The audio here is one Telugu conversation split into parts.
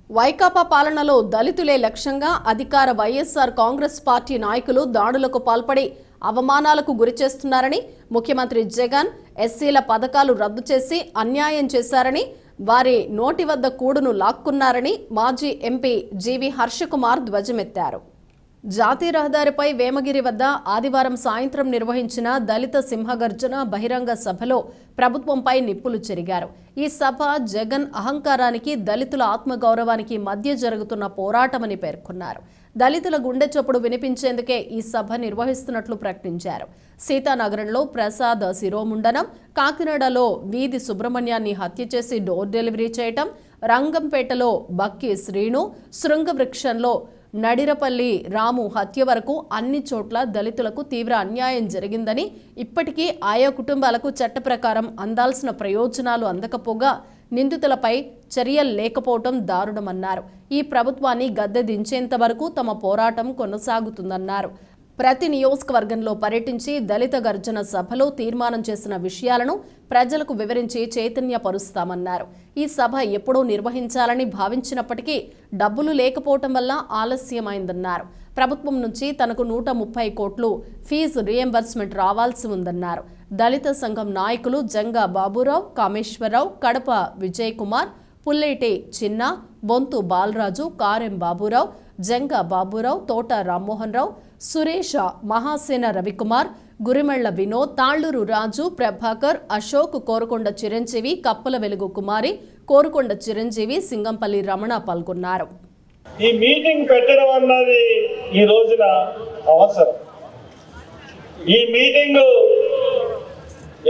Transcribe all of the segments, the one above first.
వైకాపా పాలనలో దళితులే లక్ష్యంగా అధికార వైఎస్ఆర్ కాంగ్రెస్ పార్టీ నాయకులు దాడులకు పాల్పడి అవమానాలకు గురిచేస్తున్నారని ముఖ్యమంత్రి జగన్ ఎస్సీల పథకాలు రద్దు చేసి అన్యాయం చేశారని వారి నోటి వద్ద కూడును లాక్కున్నారని మాజీ ఎంపీ జీవి హర్షకుమార్ ధ్వజమెత్తారు. జాతీయ రహదారిపై వేమగిరి వద్ద ఆదివారం సాయంత్రం నిర్వహించిన దళిత సింహగర్జన బహిరంగ సభలో ప్రభుత్వంపై నిప్పులు చెరిగారు. ఈ సభ జగన్ అహంకారానికి, దళితుల ఆత్మగౌరవానికి మధ్య జరుగుతున్న పోరాటమని పేర్కొన్నారు. దళితుల గుండె చప్పుడు వినిపించేందుకే ఈ సభ నిర్వహిస్తున్నట్లు ప్రకటించారు. సీతానగరంలో ప్రసాద్ శిరోముండనం, కాకినాడలో వీధి సుబ్రహ్మణ్యాన్ని హత్య చేసి డోర్ డెలివరీ చేయటం, రంగంపేటలో బక్కి శ్రీను, శృంగవృక్షంలో నడిరపల్లి రాము హత్య వరకు అన్ని చోట్ల దళితులకు తీవ్ర అన్యాయం జరిగిందని, ఇప్పటికీ ఆయా కుటుంబాలకు చట్ట ప్రకారం అందాల్సిన ప్రయోజనాలు అందకపోగా నిందితులపై చర్యలు లేకపోవడం దారుణమన్నారు. ఈ ప్రభుత్వాన్ని గద్దె దించేంత వరకు తమ పోరాటం కొనసాగుతుందన్నారు. ప్రతి నియోజకవర్గంలో పర్యటించి దళిత గర్జన సభలో తీర్మానం చేసిన విషయాలను ప్రజలకు వివరించి చైతన్యపరుస్తామన్నారు. ఈ సభ ఎప్పుడూ నిర్వహించాలని భావించినప్పటికీ డబ్బులు లేకపోవటం వల్ల ఆలస్యమైందన్నారు. ప్రభుత్వం నుంచి తనకు 130 కోట్లు ఫీజు రీఎంబర్స్మెంట్ రావాల్సి ఉందన్నారు. దళిత సంఘం నాయకులు జంగా బాబురావు, కామేశ్వరరావు, కడప విజయ్ కుమార్, పుల్లేటి చిన్న, బొంతు బాలరాజు, కారెం బాబురావు, జంగా బాబురావు, తోట రామ్మోహన్ రావు, సురేష, మహాసేన రవికుమార్, గురిమెళ్ల వినోద్, తాళ్లూరు రాజు, ప్రభాకర్, అశోక్, కోరుకొండ చిరంజీవి, కప్పల వెలుగు కుమారి, కోరుకొండ చిరంజీవి, సింగంపల్లి రమణ పాల్గొన్నారు. ఈ మీటింగ్ పెట్టడం అన్నది ఈ రోజున అవసరం. ఈ మీటింగ్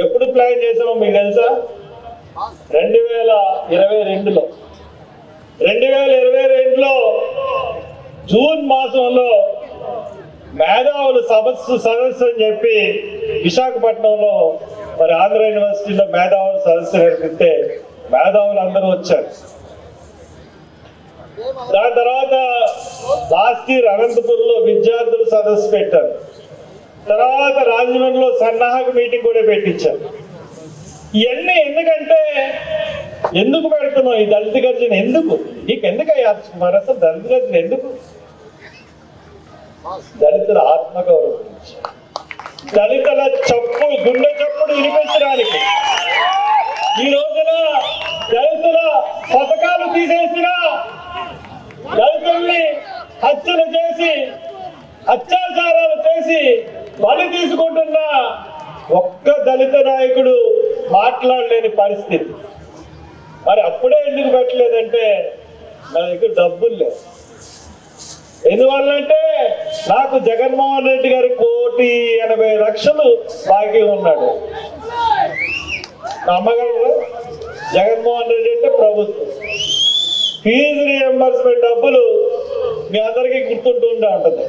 ఎప్పుడు ప్లాన్ చేసామో మీకు తెలుసా? 2022లో 2022లో జూన్ మాసంలో మేధావులు సదస్సు అని చెప్పి విశాఖపట్నంలో మరి ఆంధ్ర యూనివర్సిటీలో మేధావులు సదస్సు జరిపితే మేధావులు అందరూ వచ్చారు. దాని తర్వాత లాస్ట్ ఇయర్ అనంతపురంలో విద్యార్థులు సదస్సు పెట్టారు. తర్వాత రాజమండ్రిలో సన్నాహక మీటింగ్ కూడా పెట్టించారు. ఇవన్నీ ఎందుకు పెడుతున్నాం? ఈ దళిత గర్జన ఎందుకు? నీకెందుకు మరి అసలు దళిత గర్జన ఎందుకు? దళితుల ఆత్మగౌరవం గురించి, దళితుల గుండె చప్పుడు వినిపించడానికి. ఈ రోజున దళితుల పథకాలు తీసేసిన, దళితుల్ని హత్యలు చేసి, అత్యాచారాలు చేసి బలి తీసుకుంటున్న ఒక్క దళిత నాయకుడు మాట్లాడలేని పరిస్థితి. మరి అప్పుడే ఎందుకు పెట్టలేదంటే నా దగ్గర డబ్బులు లేవు. ఎందువల్లంటే నాకు జగన్మోహన్ రెడ్డి గారు 1,80,00,000 బాకీ ఉన్నాడు. నమ్మగలరు? జగన్మోహన్ రెడ్డి అంటే ప్రభుత్వం. ఫీజు రీఎంబర్స్మెంట్ డబ్బులు మీ అందరికీ గుర్తుంటుండే ఉంటుంది.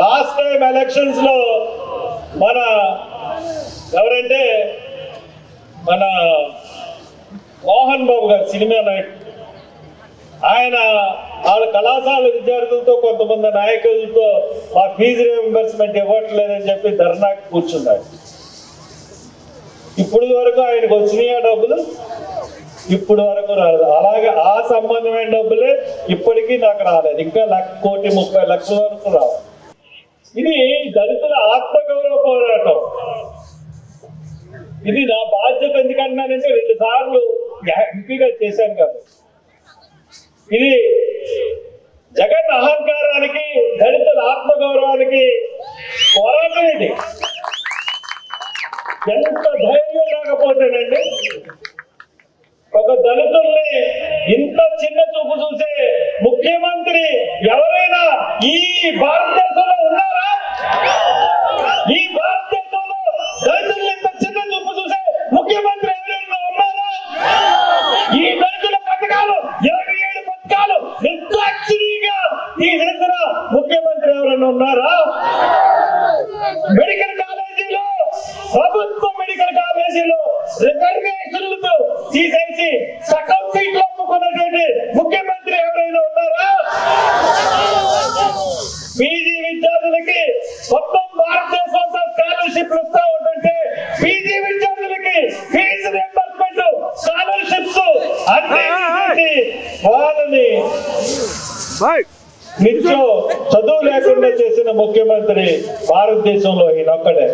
లాస్ట్ టైం ఎలక్షన్స్ లో ఎవరంటే మన మోహన్ బాబు గారు, సినిమా నాయకుడు, ఆయన వాళ్ళ కళాశాల విద్యార్థులతో కొంతమంది నాయకులతో మా ఫీజు రీఎంబర్స్మెంట్ ఇవ్వట్లేదని చెప్పి ధర్నాకి కూర్చున్నాడు. ఇప్పుడు వరకు ఆయనకు వచ్చినాయి ఆ డబ్బులు, ఇప్పుడు వరకు రాలేదు. అలాగే ఆ సంబంధమైన డబ్బులే ఇప్పటికీ నాకు రాలేదు. ఇంకా 1,30,00,000 వరకు రావాలి. ఇది దళితుల ఆత్మగౌరవ పోరాటం. ఇది నా బాధ్యత. ఎందుకంటున్నానంటే 2 సార్లు ఎంపీగా చేశాను కాబట్టి. ఇది జగన్ అహంకారానికి, దళితుల ఆత్మగౌరవానికి పోరాటం. ఇది ఎంత ధైర్యం లేకపోతేనండి ఒక దళితుల్ని ఇంత చిన్న చూపు చూసే ముఖ్యమంత్రి ఎవరైనా ఈ భారతదేశంలో ఉన్నారా? ఈ భారతదేశంలో దళితుల్ని ఇంత చిన్న చూపు చూసే ముఖ్యమంత్రి ఎవరైనా ఉన్నారా? ఈ దళితుల పథకాలు 27 పథకాలు నిర్దాక్షిణ్యంగా తీసేసిన ముఖ్యమంత్రి ఎవరైనా ఉన్నారా? మెడికల్ కాలేజీలో, ప్రభుత్వ మెడికల్ కాలేజీలో రిజర్వేషన్లతో తీసేసి సగం సీట్లు ఒప్పుకున్నటువంటి ముఖ్యమంత్రి ఎవరైనా ఉన్నారా? పీజీ విద్యార్థులకి మొత్తం భారతదేశం స్కాలర్షిప్లు ఇస్తా ఉంటుంటే పీజీ విద్యార్థులకి ఫీజు రీఎంబర్స్మెంట్, స్కాలర్షిప్స్ అన్ని వాళ్ళని నిత్యం చదువు లేకుండా చేసిన ముఖ్యమంత్రి భారతదేశంలో ఈయనొక్కడే.